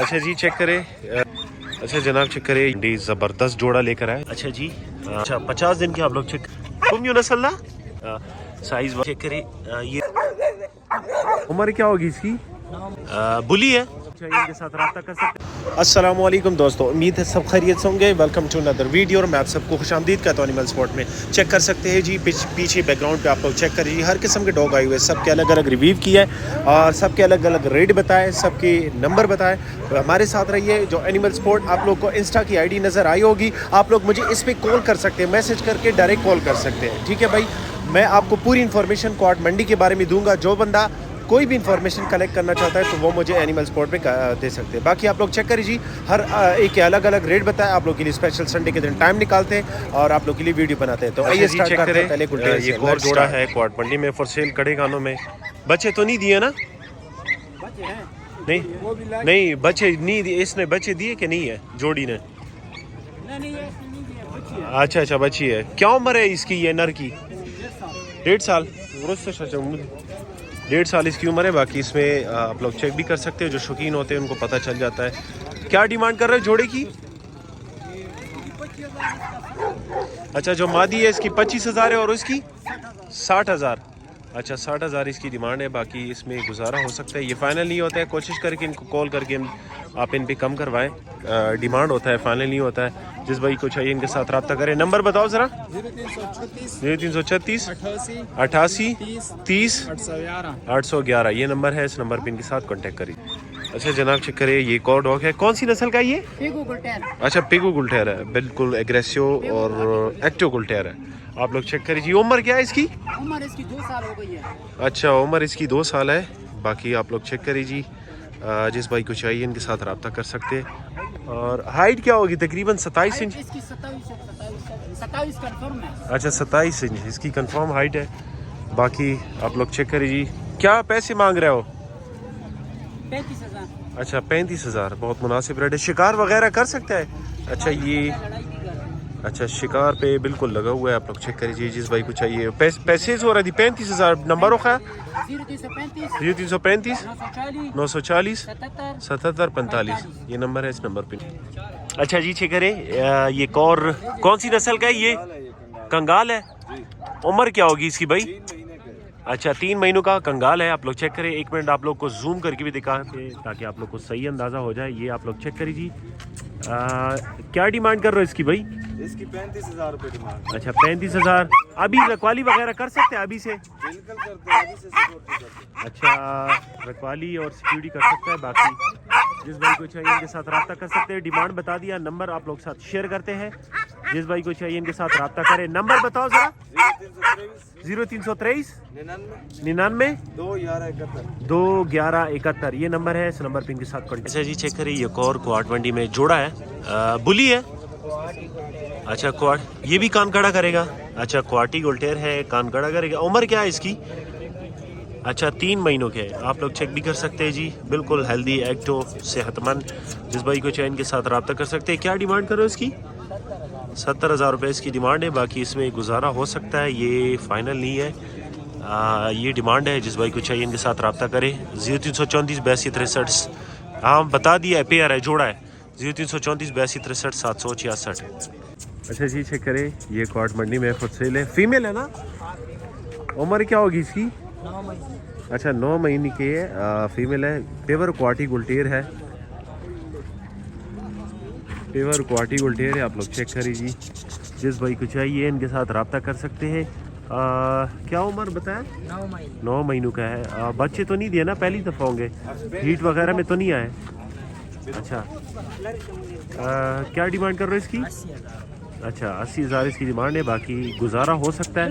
अच्छा जी चेक करें। अच्छा जनाब चेक करें, जबरदस्त जोड़ा लेकर आए। अच्छा जी, अच्छा 50 दिन के आप लोग चेक नस्ल साइज चेक करें। ये उम्र क्या होगी इसकी? बुली है। इनके साथ रब्ता कर सकते हैं। अस्सलामुअलैकुम दोस्तों, उम्मीद है सब खैरियत से होंगे। वेलकम टू अनदर वीडियो और मैं आप सबको खुशामदीद कहता हूँ एनिमल स्पॉट में। चेक कर सकते हैं जी पीछे बैकग्राउंड पे आप लोग चेक करिए, हर किस्म के डॉग आए हुए, सबके अलग अलग रिव्यू किया है और सबके अलग अलग रेट बताए, सबके नंबर बताए। हमारे साथ रहिए। जो एनिमल स्पॉट आप लोग को इंस्टा की आईडी नज़र आई होगी, आप लोग मुझे इस पर कॉल कर सकते हैं, मैसेज करके डायरेक्ट कॉल कर सकते हैं। ठीक है भाई, मैं आपको पूरी इन्फॉर्मेशन क्वाड मंडी के बारे में दूंगा। जो बंदा कोई भी इंफॉर्मेशन कलेक्ट करना चाहता है तो वो मुझे एनिमल स्पॉट पे दे सकते हैं। बाकी आप लोग चेक करिए, हर एक के अलग अलग रेट बताए। आप लोग के लिए स्पेशल संडे के दिन टाइम निकालते हैं और आप लोग के लिए वीडियो बनाते हैं। तो आइए स्टार्ट करते हैं। पहले गुल्टेर से एक और जोड़ा है क्वाड मंडी में फॉर सेल, कड़े खानों में। बच्चे तो नहीं दिए ना? नहीं बच्चे नहीं दिए। इसने बच्चे दिए कि नहीं है जोड़ी ने? अच्छा बच्ची है। क्या उम्र है इसकी, ये नर की? 1.5 साल। 1.5 साल इसकी उम्र है। बाकी इसमें आप लोग चेक भी कर सकते हैं, जो शौकीन होते हैं उनको पता चल जाता है। क्या डिमांड कर रहे हैं जोड़े की? अच्छा, जो मादी है इसकी 25,000 है और उसकी 60,000। अच्छा 60,000 इसकी डिमांड है। बाकी इसमें गुजारा हो सकता है, ये फाइनल नहीं होता है। कोशिश करके इनको कॉल करके आप इन पे कम करवाएं। डिमांड होता है, फाइनल नहीं होता है। जिस भाई को चाहिए इनके साथ रब्ता करें। नंबर बताओ ज़रा। 0336 88 30 811 ये नंबर है। इस नंबर पे इनके साथ कांटेक्ट करिए। अच्छा जनाब चेक करिए, ये कौन डॉग है? कौन सी नस्ल का ये? पिगू गुल्टेर। अच्छा पिगू गुल्टेर है, बिल्कुल एग्रेसिव और एक्टिव गुल्टेर है। आप लोग चेक करिए। उम्र क्या है इसकी? उम्र इसकी 2 साल हो गई है। अच्छा उम्र इसकी 2 साल है। बाकी आप लोग चेक करिए, जिस भाई को चाहिए इनके साथ रब्ता कर सकते हैं। और हाइट क्या होगी? तकरीबन 27 इंच। इसकी 27 कंफर्म है। अच्छा 27 इंच इसकी कंफर्म हाइट है। बाकी आप लोग चेक करिए। क्या पैसे मांग रहे हो? 35,000। अच्छा 35,000, बहुत मुनासिब रेट है। शिकार वगैरह कर सकता है? अच्छा ये अच्छा शिकार पे बिल्कुल लगा हुआ है। आप लोग चेक करिए, जिस भाई को चाहिए। पैसे हो रहा थी 35,000। नंबर होगा 0335 940 77 45। ये नंबर है, इस नंबर पे। अच्छा जी चेक करें, ये कौन सी नस्ल का है ये? कंगाल है। उम्र क्या होगी इसकी भाई? अच्छा 3 महीनों का कंगाल है। आप लोग चेक करें। 1 मिनट आप लोग को जूम करके भी दिखाते हैं ताकि आप लोग को सही अंदाज़ा हो जाए। ये आप लोग चेक करिए। क्या डिमांड कर रहे हो इसकी भाई? इसकी 35,000 रुपये डिमांड। अच्छा 35,000। अभी रखवाली वगैरह कर सकते हैं अभी से? बिल्कुल करते हैं, अभी से सिक्योरिटी करते हैं। अच्छा रखवाली और सिक्योरिटी कर सकता है। बाकी जिस भाई को चाहिए इनके साथ रब्ता कर सकते हैं। डिमांड बता दिया, नंबर आप लोग साथ शेयर करते हैं। जिस भाई को चाहिए इनके साथ रब्ता करें। नंबर बताओ जरा। 0323 99 211 71 ये नंबर है। इस नंबर पे इनके साथ कॉन्टेक्ट। अच्छा जी चेक करिए, ये और क्वाड मंडी में जोड़ा है, बुली है। अच्छा क्वाड, ये भी कान खड़ा करेगा। अच्छा क्वाटी गुल्टेर है, कान खड़ा करेगा। उम्र क्या है इसकी? अच्छा 3 महीनों के। आप लोग चेक भी कर सकते हैं जी, बिल्कुल हेल्दी, एक्टिव, सेहतमंद। जिस भाई को चाहिए इनके साथ रब्ता कर सकते हैं। क्या डिमांड करो इसकी? 70,000 रुपये इसकी डिमांड है। बाकी इसमें गुजारा हो सकता है, ये फाइनल नहीं है। ये डिमांड है। जिस भाई को चाहिए इनके साथ रब्ता करें। 0334 82 63। हाँ बता दिया है, पेयर है, जोड़ा है। 0334 82 63 766। अच्छा जी चेक करें, ये क्वाड मंडी में फॉर सेल है। फीमेल है ना? उम्र क्या होगी इसकी? 9 महीने। अच्छा 9 महीने की है, फीमेल है। पेवर क्वाटी गुल्टेर है, पेवर क्वाटी गुल्टेर है। आप लोग चेक करिए। जिस भाई को चाहिए इनके साथ रब्ता कर सकते हैं। क्या उम्र बताया? 9 महीनों का है। बच्चे तो नहीं दिए ना, पहली दफ़ा होंगे? हीट वगैरह में तो नहीं आए? अच्छा क्या डिमांड कर रहे हो इसकी? अच्छा 80,000 इसकी डिमांड है। बाकी गुजारा हो सकता है,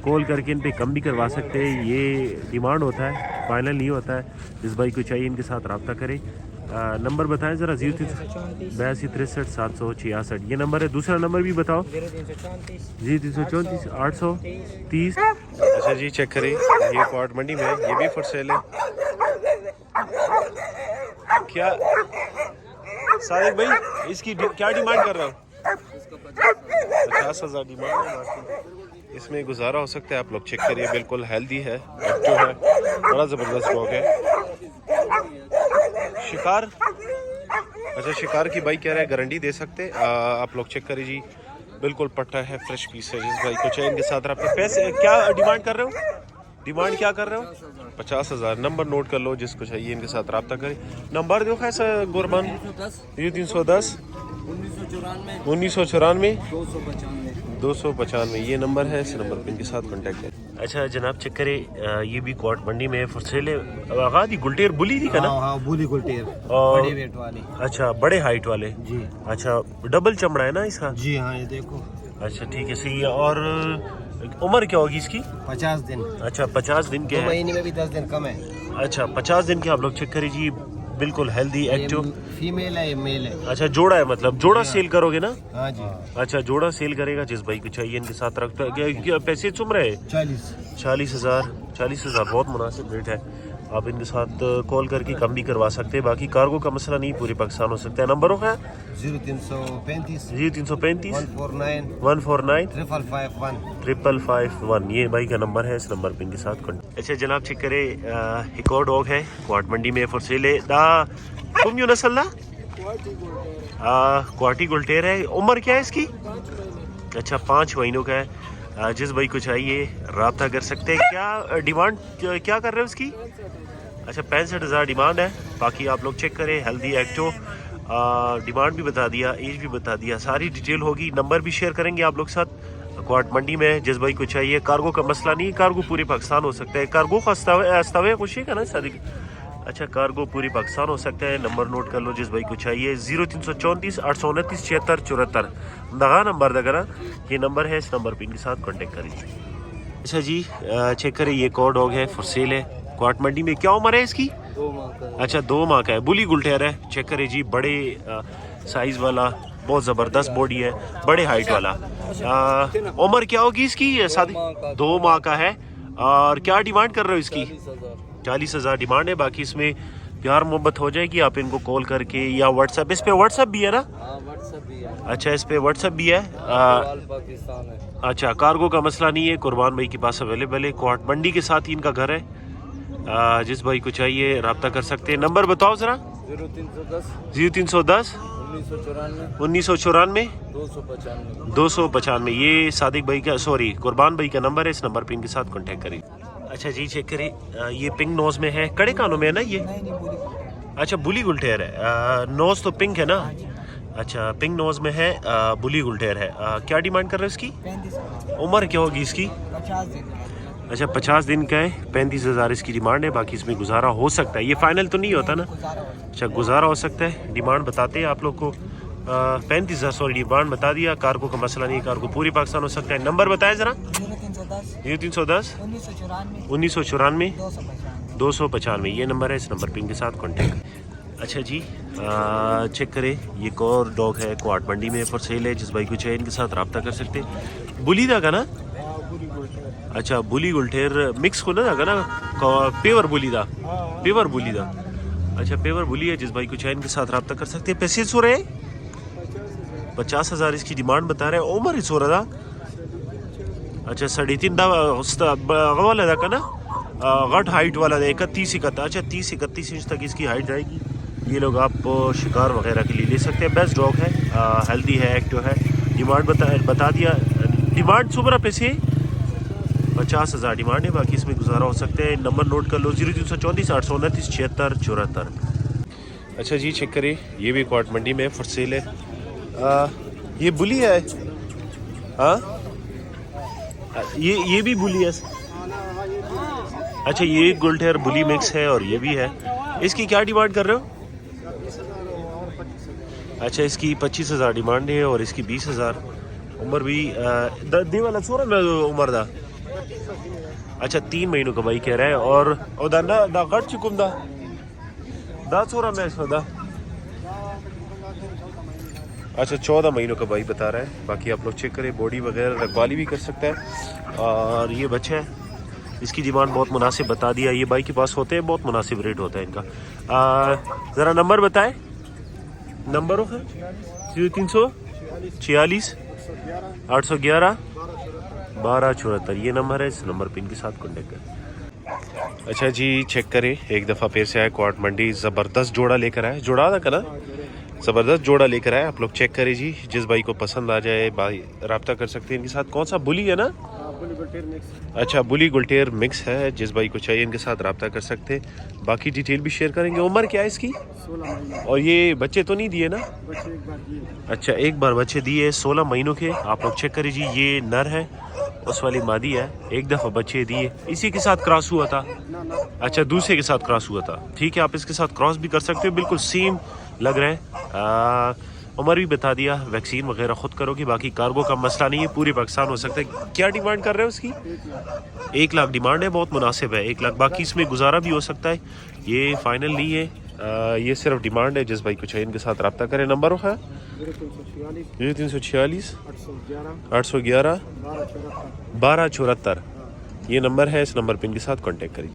कॉल करके इन पे कम भी करवा सकते हैं। ये डिमांड होता है, फाइनल नहीं होता है। जिस भाई को चाहिए इनके साथ रब्ता करें। नंबर बताएं ज़रा। 0382 63 766 ये नंबर है। दूसरा नंबर भी बताओ। 0334 830। अच्छा जी चेक करें, ये क्वाड मंडी में, ये भी फॉर सेल है। क्या सादिक भाई इसकी क्या डिमांड कर रहे हो? 50,000 डिमांड है। बाकी इसमें गुजारा हो सकता है। आप लोग चेक करिए, बिल्कुल हेल्दी है, एक्टिव है, बड़ा ज़बरदस्त डॉग है। शिकार अच्छा शिकार की भाई कह रहे हैं गारंटी दे सकते। आप लोग चेक करिए जी, बिल्कुल पट्टा है, फ्रेश पीस है। जिस भाई को चाहिए इनके साथ रहा। पैसे क्या डिमांड कर रहे हो? डिमांड क्या कर रहे हो? 50,000। नंबर नोट कर लो, जिसको चाहिए इनके साथ रब्ता करें। नंबर दो कैसा गुरबान? 310 1994 295 ये नंबर है। इस नंबर पे इनके साथ कांटेक्ट करें। अच्छा जनाब चेक करें, ये भी क्वाट मंडी में फॉर सेल है। आगा दी गुलटेर बुली थी का ना? हाँ बुली गुलटेर, और बड़ी वेट वाली। अच्छा बड़े हाइट वाले जी। अच्छा डबल चमड़ा है ना इसका? जी हाँ, ये देखो। अच्छा ठीक है सही है। और उम्र क्या होगी इसकी? 50 दिन। अच्छा 50 दिन के 2 हैं। महीने में भी 10 दिन कम है। अच्छा 50 दिन के आप लोग चेक करिए जी, बिल्कुल हेल्दी एक्टिव। फीमेल है, ये मेल है। अच्छा जोड़ा है, मतलब जोड़ा सेल करोगे ना? हाँ जी। अच्छा जोड़ा सेल करेगा, जिस भाई को चाहिए इनके साथ रखते। पैसे चुम रहे? 40,000 बहुत मुनासिब रेट है। आप इनके साथ कॉल करके कम भी करवा सकते हैं। बाकी कार्गो का मसला नहीं, पूरे पाकिस्तान हो सकता है। नंबर हो गया 0335 0335 149 149 551 551। ये भाई का नंबर है, इस नंबर पे इनके साथ कॉन्टेक्ट। अच्छा जनाब चेक करे, एक और डॉग है क्वाट मंडी में फॉर सेल है। दा तुम यू नस्ल ना? क्वाटी गुलटेर है। उम्र क्या है इसकी? अच्छा 5 महीनों का है। जिस भाई को चाहिए रब्ता कर सकते हैं। क्या डिमांड क्या कर रहे हो उसकी? अच्छा 65,000 डिमांड है। बाकी आप लोग चेक करें, हेल्दी एक्टिव। डिमांड भी बता दिया, एज भी बता दिया, सारी डिटेल होगी। नंबर भी शेयर करेंगे आप लोग साथ। क्वाट मंडी में जिस भाई को चाहिए, कार्गो का मसला नहीं, कार्गो पूरे पाकिस्तान हो सकता है। कार्गो का अस्तवे खुशी का ना सादिक। अच्छा कार्गो पूरी पाकिस्तान हो सकता है। नंबर नोट कर लो, जिस भाई को चाहिए 0334 829 76 74 दगा नंबर दगरा ये नंबर है। इस नंबर पे इनके साथ कांटेक्ट करिए। अच्छा जी चेक करें, ये और डॉग है फॉर सेल है क्वाट मंडी में। क्या उम्र है इसकी? 2 माह का। अच्छा 2 माह का है। बुली गुलटेर है। चेक करें जी, बड़े साइज वाला, बहुत ज़बरदस्त बॉडी है, बड़े हाइट वाला। उम्र क्या होगी इसकी? 2 माह का है। और क्या डिमांड कर रहे हो इसकी? 40,000 डिमांड है। बाकी इसमें प्यार मोहब्बत हो जाएगी। आप इनको कॉल करके या व्हाट्सएप, इस पे व्हाट्सएप भी है ना? व्हाट्सएप भी है। अच्छा इस पे व्हाट्सएप भी है। पाकिस्तान है। अच्छा कार्गो का मसला नहीं है, कुर्बान भाई के पास अवेलेबल है। क्वाट मंडी के साथ ही इनका घर है। जिस भाई को चाहिए रब्ता कर सकते हैं। नंबर बताओ ज़रा। 0310 1994 295 ये सादिक भाई का, सॉरी कुर्बान भाई का नंबर है। इस नंबर पे इनके साथ कांटेक्ट करें। अच्छा जी चेक करें, ये पिंक नोज में है, कड़े कानों में है ना ये? अच्छा बुली गुलटेर है। नोज तो पिंक है ना? अच्छा पिंक नोज में है, बुली गुलटेर है। क्या डिमांड कर रहे हैं इसकी? उम्र क्या होगी इसकी? 50 दिन। अच्छा 50 दिन का है। 35,000 इसकी डिमांड है। बाकी इसमें गुजारा हो सकता है, ये फाइनल तो नहीं होता ना? अच्छा गुजारा हो सकता है। डिमांड बताते हैं आप लोग को 35,000 सॉरी डिमांड बता दिया। कार्गो का मसला नहीं, कार्गो पूरी पाकिस्तान हो सकता है। नंबर बताया ज़रा। 0310 1994 295 ये नंबर है। इस नंबर पे इनके साथ कांटेक्ट। अच्छा जी चेक करें, ये एक और डॉग है क्वाट मंडी में फॉर सेल है। जिस भाई को चाहिए इनके साथ रब्ता कर सकते हैं। बुली दा का ना? अच्छा बुली गुलटेर मिक्स को ना ना पेवर बुली दा, पेवर बुली दा। अच्छा पेवर बुली है। जिस भाई को चाहिए इनके साथ रब्ता कर सकते हैं। पैसे सो रहे 50,000 इसकी डिमांड बता रहे हैं। उम्र सो रहा। अच्छा 3.5 वाला दा का ना गट हाइट वाला 31 अच्छा 30-31 इंच तक इसकी हाइट जाएगी। ये लोग आप शिकार वगैरह के लिए ले सकते हैं। बेस्ट डॉग है, हेल्दी है, एक्टिव है। डिमांड बता दिया। डिमांड सुबह पैसे 50,000 डिमांड है। बाकी इसमें गुजारा हो सकते हैं। नंबर नोट कर लो 0334 829 76 74। अच्छा जी चेक करें, ये भी क्वाट मंडी में फॉर सेल है। ये बुली है। हाँ ये भी बुली है। अच्छा ये गुलटेर बुली मिक्स है और ये भी है। इसकी क्या डिमांड कर रहे हो? अच्छा इसकी 25,000 डिमांड है और इसकी 20,000। उम्र भी दे वाला छोरा ना उम्र दा। अच्छा 3 महीनों का भाई कह रहा है। और दा गट चुकुम दा छोरा मैं इसमें दा। अच्छा 14 महीनों का भाई बता रहा है। बाकी आप लोग चेक करें, बॉडी वगैरह रखवाली भी कर सकता है। और ये बच्चा है, इसकी डिमांड बहुत मुनासिब बता दिया। ये भाई के पास होते हैं, बहुत मुनासिब रेट होता है इनका। ज़रा नंबर बताएं। नंबर हो 0346 811 1274 ये नंबर है। इस नंबर पे इनके साथ कॉन्टेक्ट करें। अच्छा जी चेक करें, एक दफ़ा फिर से आए क्वाट मंडी, ज़बरदस्त जोड़ा लेकर आए। जोड़ा था ना? ज़बरदस्त जोड़ा लेकर आए, आप लोग चेक करें जी। जिस भाई को पसंद आ जाए भाई रब्ता कर सकते हैं इनके साथ। कौन सा बुली है ना? अच्छा, बुली गुलटेर मिक्स है। जिस भाई को चाहिए इनके साथ रब्ता कर सकते हैं। बाकी डिटेल भी शेयर करेंगे। उम्र क्या है इसकी? 16 महीने और ये बच्चे तो नहीं दिए ना? बच्चे एक बार दिए। अच्छा, एक बार बच्चे दिए 16 महीनों के। आप लोग चेक करें जी। ये नर है, उस वाली मादी है। एक दफ़ा बच्चे दिए, इसी के साथ क्रॉस हुआ था। ना ना अच्छा, दूसरे के साथ क्रॉस हुआ था। ठीक है, आप इसके साथ क्रॉस भी कर सकते हो, बिल्कुल सेम लग रहे हैं। उम्र भी बता दिया। वैक्सीन वगैरह खुद करोगे, बाकी कार्गो का मसला नहीं है, पूरे पाकिस्तान हो सकता है। क्या डिमांड कर रहे हो उसकी? 1 लाख डिमांड है, बहुत मुनासिब है 1 लाख। बाकी इसमें गुजारा भी हो सकता है, ये फाइनल नहीं है। ये सिर्फ डिमांड है। जिस भाई को चाहिए इनके साथ रब्ता करें। नंबर है 0346 811 1274। ये नंबर है, इस नंबर पर इनके साथ कांटेक्ट करें।